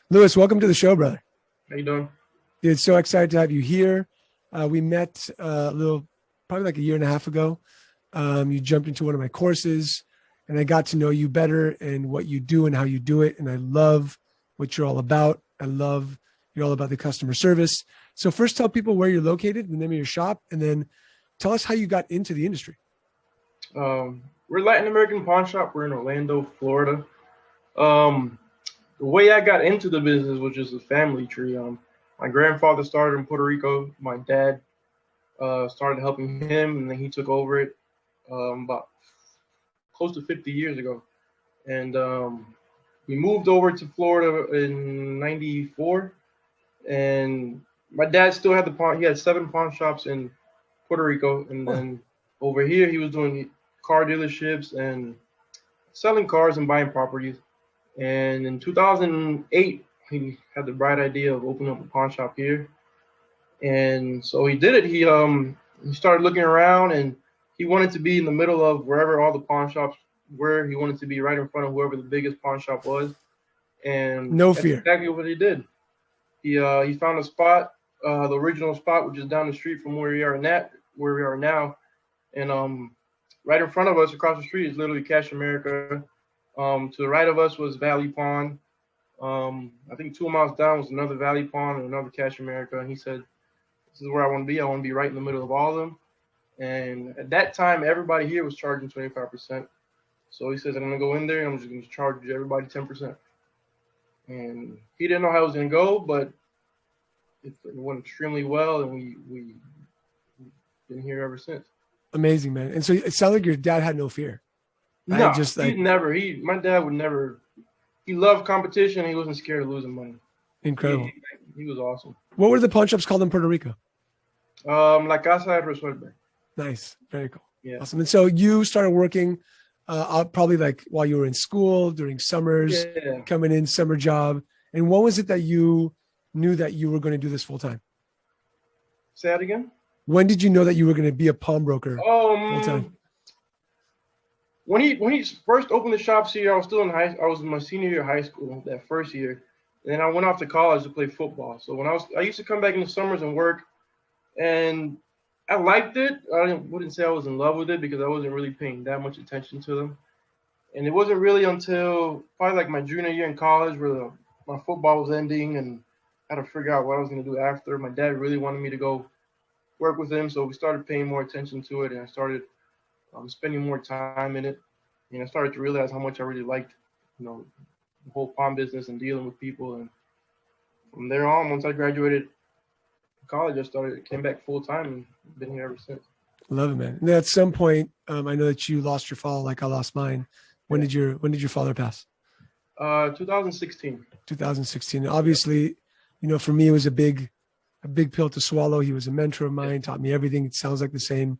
Lewis, welcome to the show, brother. How you doing? Dude, so excited to have you here. We met probably like a year and a half ago. You jumped into one of my courses, and I got to know you better and what you do and how you do it. And I love what you're all about. I love you're all about the customer service. So first, tell people where you're located, the name of your shop, and then tell us how you got into the industry. We're Latin American Pawn Shop. We're in Orlando, Florida. Um, the way I got into the business was just a family tree. My grandfather started in Puerto Rico. My dad started helping him, and then he took over it about close to 50 years ago. And we moved over to Florida in '94, and my dad still had the pawn. He had 7 pawn shops in Puerto Rico, and Huh. then over here he was doing car dealerships and selling cars and buying properties. And in 2008, he had the bright idea of opening up a pawn shop here, and so he did it. He started looking around, and he wanted to be in the middle of wherever all the pawn shops were. He wanted to be right in front of whoever the biggest pawn shop was, and No that's fear. exactly what he did. He found a spot, the original spot, which is down the street from where we are now, and right in front of us, across the street, is literally Cash America. To the right of us was Valley Pawn. I think 2 miles down was another Valley Pawn and another Cash America. And he said, "This is where I want to be. I want to be right in the middle of all of them." And at that time, everybody here was charging 25%. So he says, "I'm gonna go in there. And I'm just gonna charge everybody 10%." And he didn't know how it was gonna go, but it went extremely well, and we been here ever since. Amazing, man. And so it sounded like your dad had no fear, right? No, Just like my dad would never. He loved competition. He wasn't scared of losing money. incredible. He was awesome. What were the pawn shops called in Puerto Rico? La Casa de Resuelve. Nice. Very cool. Yeah. Awesome. And so you started working probably like while you were in school during summers, Yeah. coming in summer job. And what was it that you knew that you were going to do this full time? Say that again. When did you know that you were going to be a pawnbroker full time? When he first opened the shops here, I was still in I was in my senior year of high school, that first year. And then I went off to college to play football. So I used to come back in the summers and work, and I liked it. Wouldn't say I was in love with it because I wasn't really paying that much attention to them. And it wasn't really until probably like my junior year in college where my football was ending and I had to figure out what I was going to do after. My dad really wanted me to go work with him, so we started paying more attention to it, and I started spending more time in it. And I started to realize how much I really liked, the whole pawn business and dealing with people. And from there on, once I graduated college, came back full time and been here ever since. Love it, man. And at some point, I know that you lost your father like I lost mine. When did your father pass? 2016. 2016. Obviously, for me, it was a big pill to swallow. He was a mentor of mine, taught me everything. It sounds like the same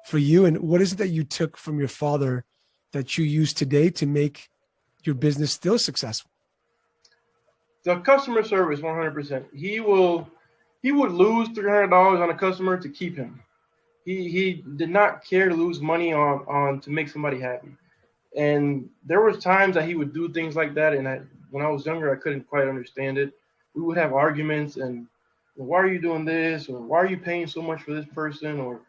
for you. And what is it that you took from your father that you use today to make your business still successful? The customer service, 100%. He would lose $300 on a customer to keep him. He did not care to lose money on to make somebody happy. And there was times that he would do things like that, and when I was younger, I couldn't quite understand it. We would have arguments, and why are you doing this, or why are you paying so much for this person, or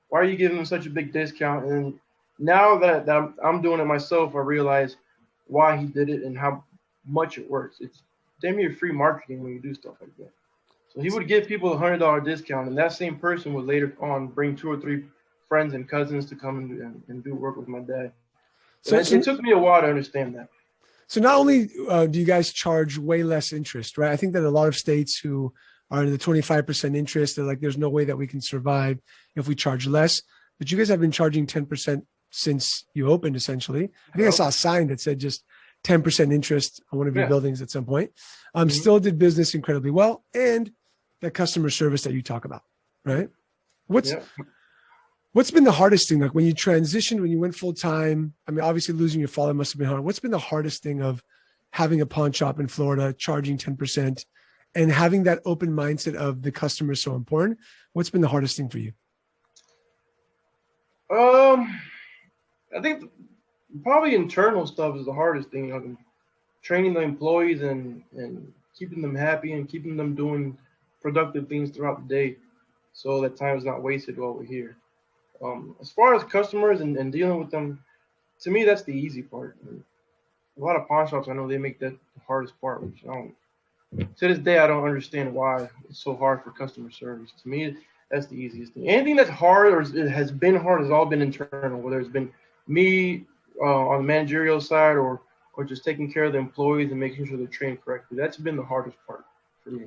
why are you giving them such a big discount? And now that I'm doing it myself, I realize why he did it and how much it works. It's damn near free marketing when you do stuff like that. So he would give people $100 discount, and that same person would later on bring 2 or 3 friends and cousins to come and do work with my dad. So it took me a while to understand that. So not only do you guys charge way less interest, right? I think that a lot of states who are in the 25% interest, they're like, there's no way that we can survive if we charge less. But you guys have been charging 10% since you opened, essentially. I think I saw a sign that said just 10% interest on one of your buildings at some point. Still did business incredibly well, and that customer service that you talk about, right? What's been the hardest thing? Like when you transitioned, when you went full time, I mean, obviously losing your father must have been hard. What's been the hardest thing of having a pawn shop in Florida, charging 10%, and having that open mindset of the customer is so important? What's been the hardest thing for you? I think probably internal stuff is the hardest thing. Training the employees and keeping them happy and keeping them doing productive things throughout the day, so that time is not wasted while we're here. As far as customers and dealing with them, to me that's the easy part. A lot of pawn shops I know they make that the hardest part, which I don't. To this day, I don't understand why it's so hard for customer service. To me, that's the easiest thing. Anything that's hard or it has been hard has all been internal, whether it's been me on the managerial side or just taking care of the employees and making sure they're trained correctly. That's been the hardest part for me.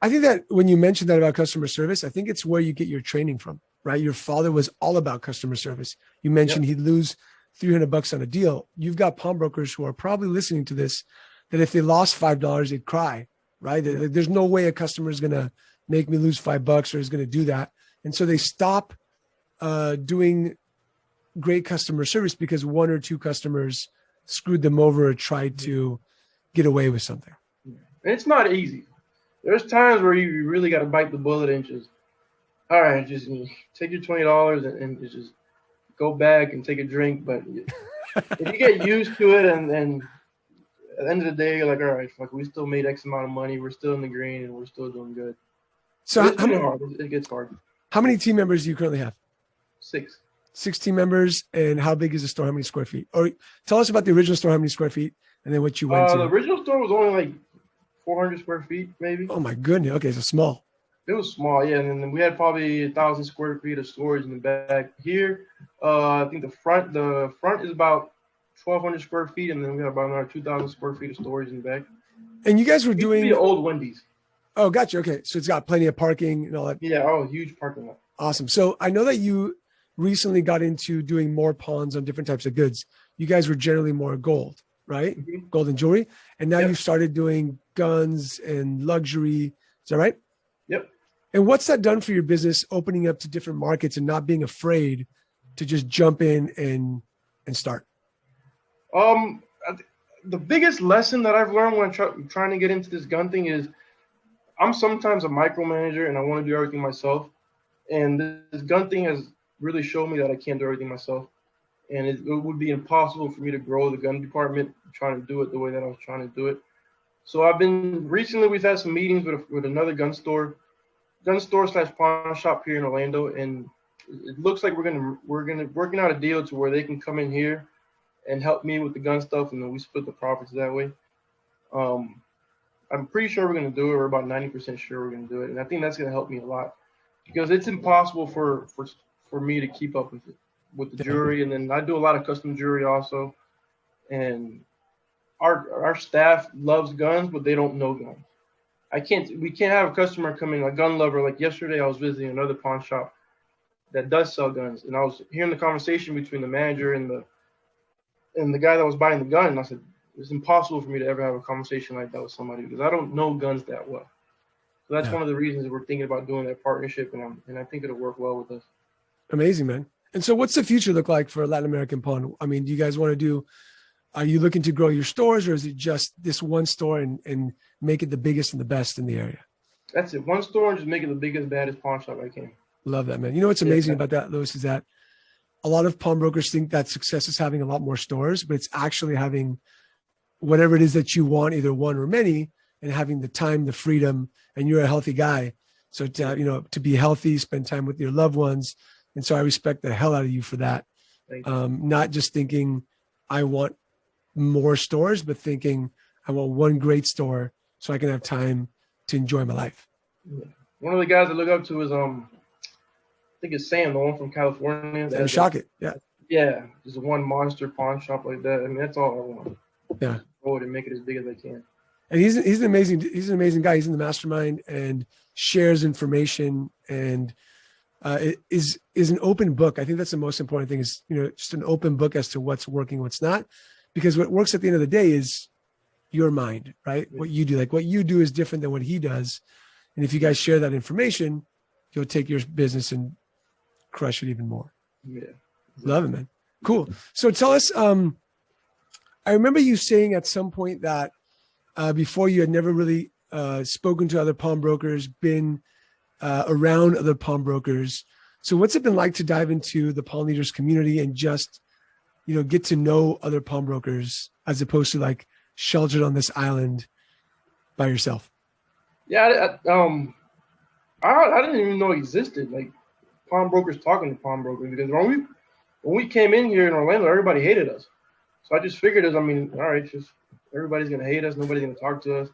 I think that when you mentioned that about customer service, I think it's where you get your training from, right? Your father was all about customer service. You mentioned he'd lose $300 on a deal. You've got pawnbrokers who are probably listening to this, that if they lost $5, they'd cry, right? There's no way a customer is going to make me lose $5 or is going to do that. And so they stop doing great customer service because one or two customers screwed them over or tried to get away with something. And it's not easy. There's times where you really got to bite the bullet and just, all right, just take your $20 and just go back and take a drink. But if you get used to it and at the end of the day, you're like, all right, fuck, we still made X amount of money. We're still in the green and we're still doing good. So it's hard. It gets hard. How many team members do you currently have? 6. 6 team members. And how big is the store? How many square feet? Or tell us about the original store, how many square feet, and then what you went to. The original store was only like 400 square feet, maybe. Oh my goodness. Okay, so small. It was small, yeah. And then we had probably 1,000 square feet of storage in the back. Here, I think the front is about 1,200 square feet, and then we have about another 2,000 square feet of storage in the back. And you guys were doing the old Wendy's. Oh, gotcha. Okay, so it's got plenty of parking and all that. Yeah, oh, huge parking lot. Awesome. So I know that you recently got into doing more pawns on different types of goods. You guys were generally more gold, right? Mm-hmm. Gold and jewelry. And now you've started doing guns and luxury. Is that right? Yep. And what's that done for your business, opening up to different markets and not being afraid to just jump in and start? The biggest lesson that I've learned when I'm trying to get into this gun thing is I'm sometimes a micromanager and I want to do everything myself. And this gun thing has really shown me that I can't do everything myself. And it would be impossible for me to grow the gun department trying to do it the way that I was trying to do it. So recently we've had some meetings with another gun store / pawn shop here in Orlando. And it looks like we're working out a deal to where they can come in here and help me with the gun stuff. And then we split the profits that way. I'm pretty sure we're going to do it. We're about 90% sure we're going to do it. And I think that's going to help me a lot because it's impossible for me to keep up with it, with the jewelry. And then I do a lot of custom jewelry also. And our staff loves guns, but they don't know guns. We can't have a customer come in, a gun lover. Like yesterday, I was visiting another pawn shop that does sell guns. And I was hearing the conversation between the manager and the guy that was buying the gun. And I said, it's impossible for me to ever have a conversation like that with somebody because I don't know guns that well. So that's one of the reasons that we're thinking about doing that partnership, and I think it'll work well with us. Amazing, man. And so what's the future look like for Latin American Pawn? I mean, do you guys want to are you looking to grow your stores, or is it just this one store and make it the biggest and the best in the area? That's it. One store and just make it the biggest, baddest pawn shop I can. Love that, man. You know what's amazing about that, Louis, is that a lot of pawnbrokers think that success is having a lot more stores, but it's actually having whatever it is that you want, either one or many, and having the time, the freedom, and you're a healthy guy. So to be healthy, spend time with your loved ones. And so I respect the hell out of you for that. Not just thinking I want more stores, but thinking I want one great store so I can have time to enjoy my life. Yeah. One of the guys I look up to is I think it's Sam, the one from California. And shock it. Yeah. Yeah. Just one monster pawn shop like that. I mean, that's all I want. Yeah. Grow it and make it as big as I can. And he's an amazing guy. He's in the mastermind and shares information and is an open book. I think that's the most important thing is, just an open book as to what's working, what's not, because what works at the end of the day is your mind, right? Yeah. What you do, like what you do is different than what he does. And if you guys share that information, you'll take your business and crush it even more. Yeah. Love it, man. Cool. So tell us, I remember you saying at some point that before you had never really spoken to other pawnbrokers, been around other pawnbrokers. So what's it been like to dive into the Pawn Leaders community and just, get to know other pawnbrokers as opposed to like sheltered on this island, by yourself? Yeah, I didn't even know it existed. Like pawnbrokers talking to pawnbrokers, because when we came in here in Orlando, everybody hated us. So I just figured all right, just everybody's gonna hate us, nobody's gonna talk to us.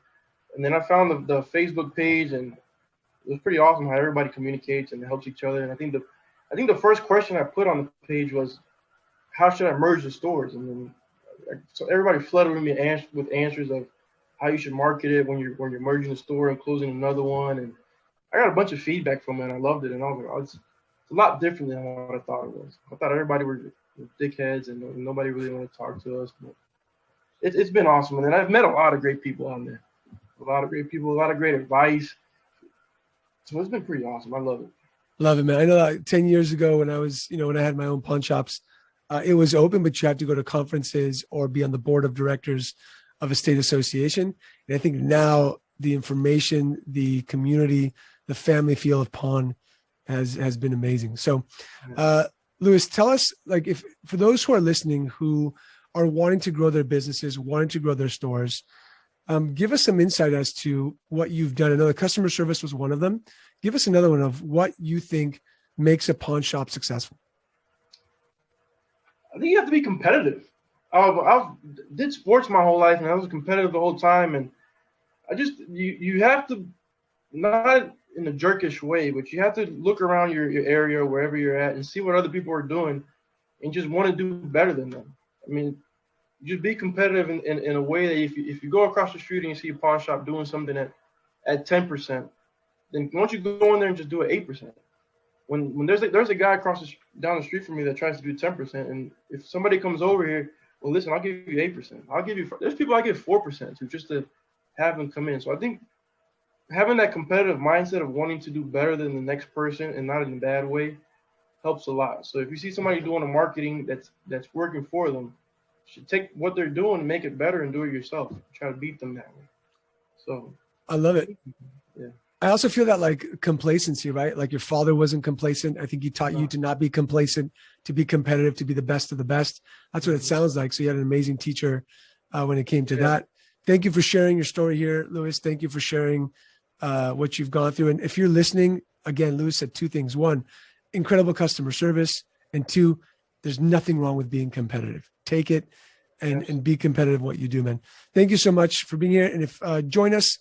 And then I found the Facebook page, and it was pretty awesome how everybody communicates and helps each other. And I think the first question I put on the page was, how should I merge the stores? And then so everybody flooded with me with answers of how you should market it when you're merging the store and closing another one. And I got a bunch of feedback from it, and I loved it. And I was like, oh, it's a lot different than what I thought it was. I thought everybody were dickheads and nobody really wanted to talk to us. But it's been awesome. And then I've met a lot of great people on there. A lot of great people, a lot of great advice. So it's been pretty awesome. I love it. Love it, man. I know that 10 years ago when when I had my own pawn shops, it was open, but you had to go to conferences or be on the board of directors of a state association. And I think now the information, the community, the family feel of pawn has been amazing. So, Louis, tell us, like, if for those who are listening who are wanting to grow their businesses, wanting to grow their stores, give us some insight as to what you've done. I know the customer service was one of them. Give us another one of what you think makes a pawn shop successful. I think you have to be competitive. I did sports my whole life, and I was competitive the whole time. And you have to, not in a jerkish way, but you have to look around your area, wherever you're at, and see what other people are doing, and just want to do better than them. I mean, just be competitive in a way that if you go across the street and you see a pawn shop doing something at 10%, then why don't you go in there and just do it 8%? When there's a guy down the street from me that tries to do 10%, and if somebody comes over here, well, listen, I'll give you 8%. There's people I give 4% to, just to have them come in. So I think having that competitive mindset of wanting to do better than the next person, and not in a bad way, helps a lot. So if you see somebody doing a marketing that's working for them, you should take what they're doing and make it better and do it yourself. Try to beat them that way. So I love it. Yeah. I also feel that, like, complacency, right? Like your father wasn't complacent. I think he taught you to not be complacent, to be competitive, to be the best of the best. That's what it sounds like. So you had an amazing teacher when it came to that. Thank you for sharing your story here, Louis. Thank you for sharing what you've gone through. And if you're listening, again, Louis said two things. One, incredible customer service. And two, there's nothing wrong with being competitive. Take it and be competitive in what you do, man. Thank you so much for being here. And if join us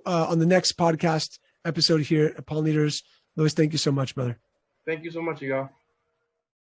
on the next podcast episode here at Pawn Leaders. Louis, thank you so much, brother. Thank you so much, y'all.